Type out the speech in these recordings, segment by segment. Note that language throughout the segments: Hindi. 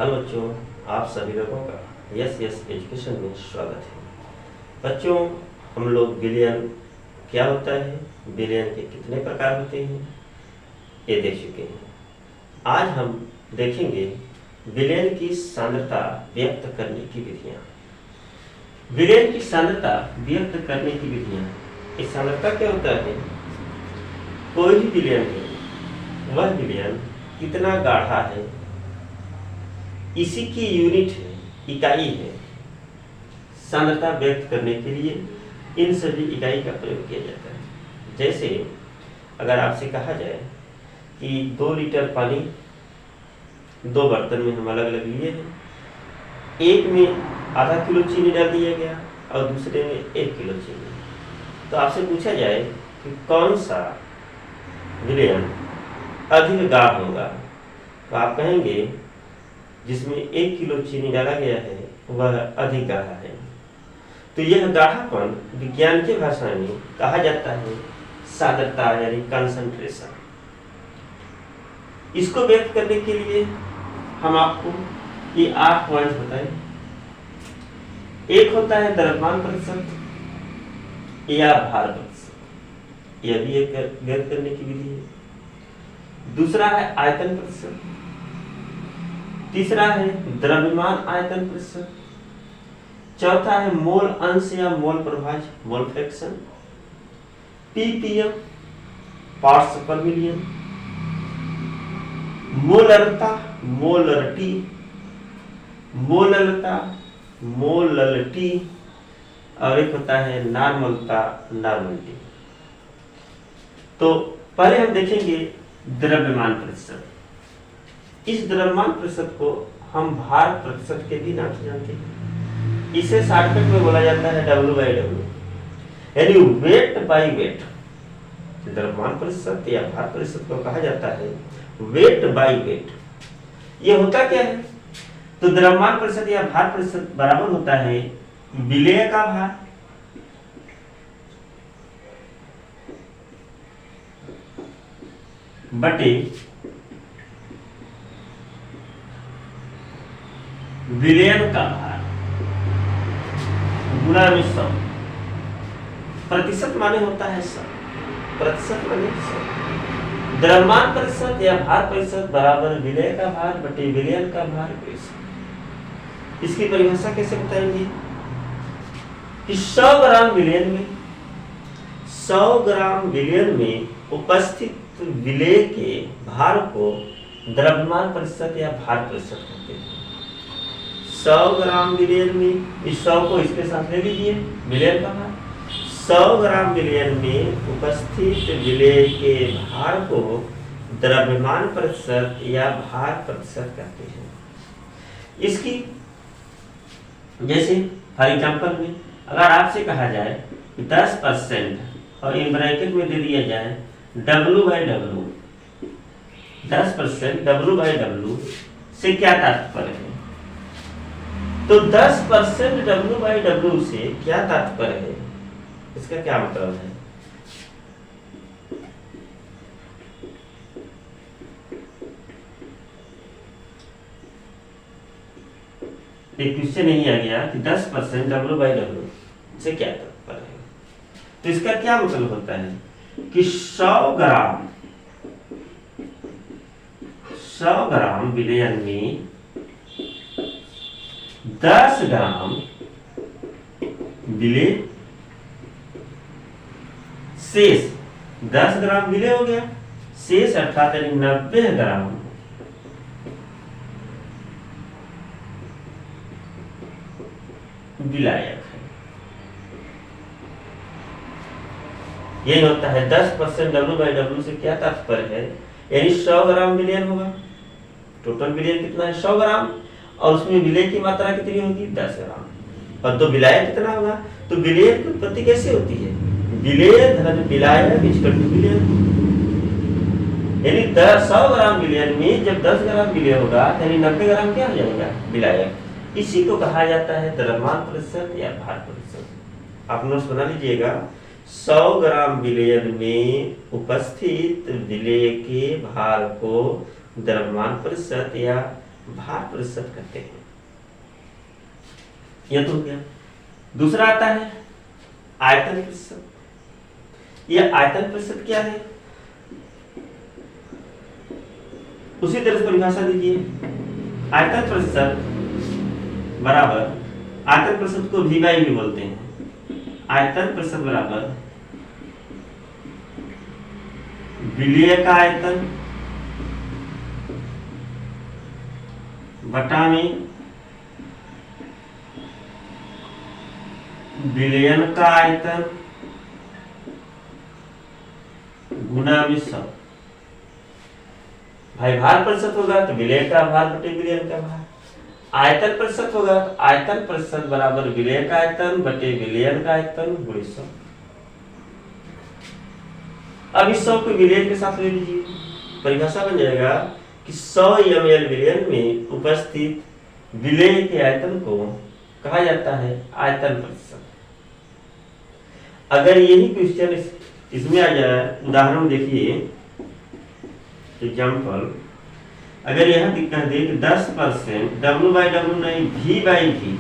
हेलो बच्चों, आप सभी लोगों का यस यस एजुकेशन में स्वागत है। बच्चों, हम लोग विलयन क्या होता है, विलयन के कितने प्रकार होते हैं, ये देख चुके हैं। आज हम देखेंगे विलयन की सांद्रता व्यक्त करने की विधियाँ। विलयन की सांद्रता व्यक्त करने की विधियाँ। इस सांद्रता क्या होता है? कोई भी विलयन है, वह विलयन कितना गाढ़ा है, इसी की यूनिट है, इकाई है। सांद्रता व्यक्त करने के लिए इन सभी इकाई का प्रयोग किया जाता है। जैसे अगर आपसे कहा जाए कि 2 लीटर पानी 2 बर्तन में हम अलग अलग लिए हैं, एक में आधा किलो चीनी डाल दिया गया और दूसरे में 1 किलो चीनी, तो आपसे पूछा जाए कि कौन सा विलयन अधिक गाढ़ होगा, तो आप कहेंगे जिसमें 1 किलो चीनी डाला गया है वह अधिक गाढ़ा है। तो यह गाढ़ापन विज्ञान की भाषा में कहा जाता है सांद्रता यानी कंसंट्रेशन। इसको व्यक्त करने के लिए हम आपको ये 8 पॉइंट बताएं। एक होता है द्रव्यमान प्रतिशत या भार प्रतिशत, यह भी एक व्यक्त करने की विधि है। दूसरा है आयतन प्रतिशत, तीसरा है द्रव्यमान आयतन प्रतिशत, चौथा है मोल अंश या मोल प्रभाज्य मोल फ्रैक्शन, ppm पार्ट्स पर मिलियन, मोलरता मोलरिटी, मोललता मोललिटी, और एक होता है नॉर्मलता नॉर्मलिटी। तो पहले हम देखेंगे द्रव्यमान प्रतिशत। इस द्रव्यमान प्रतिशत को हम भार प्रतिशत के भी नाम से जानते हैं। इसे शॉर्टकट में बोला जाता है W/W, यानी वेट बाई वेट। द्रव्यमान प्रतिशत या भार प्रतिशत को कहा जाता है वेट बाई वेट। ये होता क्या है? तो द्रव्यमान प्रतिशत या भार प्रतिशत बराबर होता है विलेय का भार बटे विलयन का भार गुणा में 100। प्रतिशत माने होता है 100, प्रतिशत माने 100। द्रव्यमान प्रतिशत या भार प्रतिशत बराबर विलेय का भार बटे विलयन का भार प्रतिशत। इसकी परिभाषा कैसे बताएंगे कि 100 ग्राम विलयन में उपस्थित विलेय के भार को द्रव्यमान प्रतिशत या भार प्रतिशत कहते हैं। 100 ग्राम विलयन में, इस 100 को इसके साथ ले लीजिए, विलयन का भार। 100 ग्राम विलयन में उपस्थित विलेय के भार को द्रव्यमान प्रतिशत या भार प्रतिशत कहते हैं। इसकी जैसे फॉर एग्जांपल में अगर आपसे कहा जाए 10% और इन ब्रैकेट में दे दिया जाए W/W, 10% W/W से क्या तात्पर्य है? तो 10% W/W से क्या तात्पर्य है? इसका क्या मतलब है? एक क्वेश्चन नहीं आ गया कि 10% W/W से क्या तात्पर्य है। तो इसका क्या मतलब होता है कि 100 ग्राम विलयन में 10 ग्राम विलेय शेष, 10 ग्राम विलेय हो गया, शेष अर्थात 90 ग्राम विलायक है। यही होता है 10% W/W से क्या तात्पर्य है, यानी 100 ग्राम विलयन होगा। टोटल विलयन कितना है? 100 ग्राम, और उसमें विलेय की मात्रा कितनी होगी? 10 ग्राम। और तो विलायक कितना होगा? तो विलेय की उत्पत्ति कैसे होती है? विलेय धन विलायक इक्वल टू विलयन, यानी 100 ग्राम विलयन में जब 10 ग्राम विलेय होगा यानी 90 ग्राम क्या हो जाएगा? विलायक। इसी को कहा जाता है द्रव्यमान प्रतिशत या भार प्रतिशत। आप नोट्स बना लीजिएगा। 100 ग्राम विलयन में उपस्थित विलेय के भार को द्रव्यमान प्रतिशत या भार प्रतिशत कहते हैं। यह तो हो गया। दूसरा आता है आयतन प्रतिशत। यह आयतन प्रतिशत क्या है? उसी तरह से परिभाषा दीजिए। आयतन प्रतिशत बराबर, आयतन प्रतिशत को V बाई भी बोलते हैं। आयतन प्रतिशत बराबर विलेय का आयतन बटा में विलयन का आयतन गुना में 100। भाई भार प्रतिशत होगा तो विलय का भार बटे विलयन का भार। आयतन प्रतिशत होगा तो आयतन प्रतिशत बराबर विलय का आयतन बटे विलयन का आयतन गुणे 100। अब इस 100 को विलयन के साथ ले लीजिए। परिभाषा बन जाएगा कि 100 ml विलयन में उपस्थित विलय के आयतन को कहा जाता है आयतन प्रतिशत। अगर यही क्वेश्चन इसमें आ जाए, उदाहरण देखिए, एग्जाम्पल, अगर यहाँ कह दे कि 10% W/W नहीं V/V,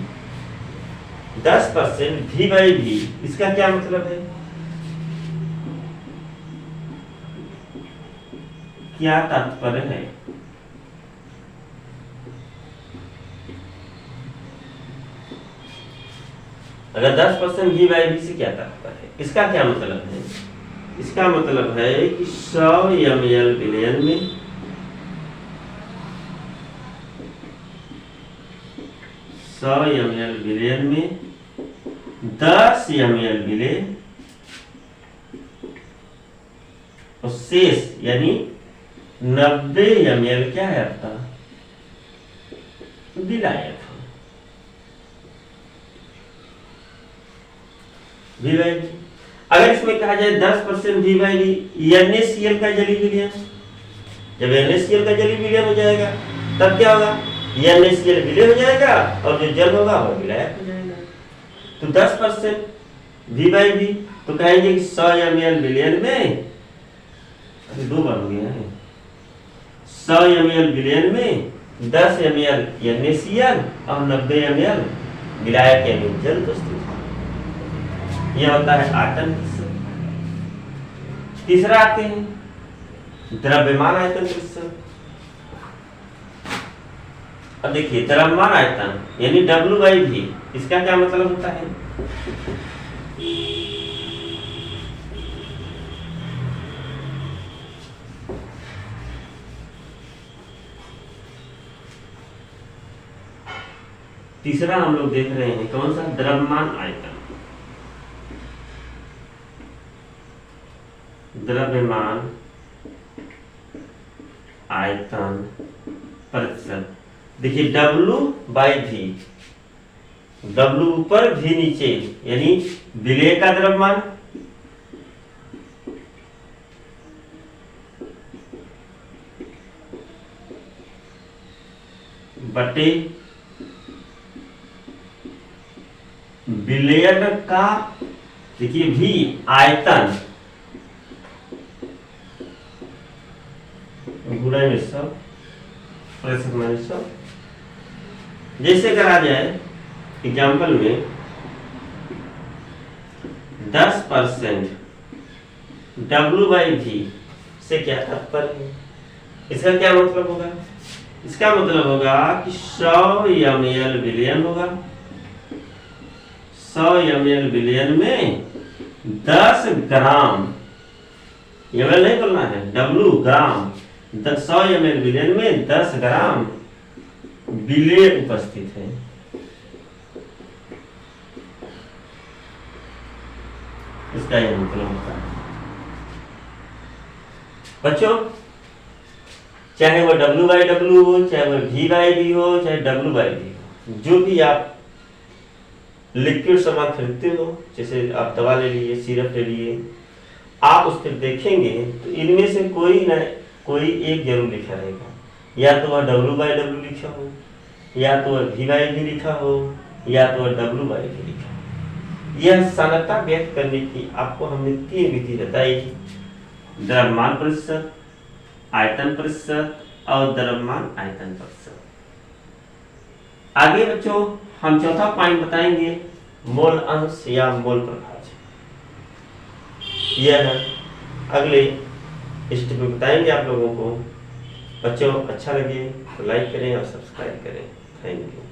10% V/V, इसका क्या मतलब है? क्या तात्पर्य है? अगर 10% V/V से क्या तात्पर्य है? इसका क्या मतलब है? इसका मतलब है कि 100 ml विलयन में 100 ml विलयन में 10 ml विलय और शेष यानी 90 ml क्या है आपका? विलायक। V/V। अगर इसमें कहा जाए 10% V/V NaCl का जलीय विलयन, जब NaCl का जलीय विलयन हो जाएगा तब क्या होगा? NaCl विलय हो जाएगा और जो जल होगा वह विलायक हो जाएगा। तो 10% V/V तो कहेंगे कि 100 ml विलयन में, अभी 2 बार हो गया है, 100 ml विलयन में 10 ml NaCl और 90 ml विलायक यानी जल उपस्थित है। यह होता है आयतन प्रतिशत। तीसरा आते हैं द्रव्यमान आयतन प्रतिशत। अब देखिए, द्रव्यमान आयतन यानी W/V, इसका क्या मतलब होता है? तीसरा हम लोग देख रहे हैं कौन सा? द्रव्यमान आयतन। द्रव्यमान आयतन प्रतिशत। देखिए W/V, W ऊपर V नीचे यानी विलेय का द्रव्यमान बटे विलयन का, देखिए V आयतन गुणा में 100 प्रतिशत माइनस 100। जैसे करा जाए एग्जाम्पल में 10% W/V से क्या तात्पर्य है? इसका क्या मतलब होगा? इसका मतलब होगा कि 100 ml विलयन होगा, 100 ml विलयन में 10 ग्राम, ml नहीं बोलना है, W ग्राम, 100 ml विलयन में 10 ग्राम विलेय उपस्थित है। इसका यह मतलब होता है। बच्चों, चाहे वो W/W हो, चाहे वो V/V हो, चाहे W/V हो, जो भी आप लिक्विड सामान खरीदते हो, जैसे आप दवा ले लिए, सिरप ले लिए, आप उस पर देखेंगे तो इनमें से कोई एक जरूर लिखा रहेगा। या तो वह W/W लिखा हो, या तो वह V/V लिखा हो, या तो वह W/V लिखा हो। यह समानता व्यक्त करने की आपको हमने 3 विधि बताई: द्रव्यमान प्रतिशत, आयतन प्रतिशत और द्रव्यमान आयतन प्रतिशत। आगे बच्चों हम चौथा पॉइंट बताएंगे मोल अंश या मोल प्रभाज। यह अगले स्टेप में बताएंगे आप लोगों को। बच्चों अच्छा लगे तो लाइक करें और सब्सक्राइब करें। Thank you.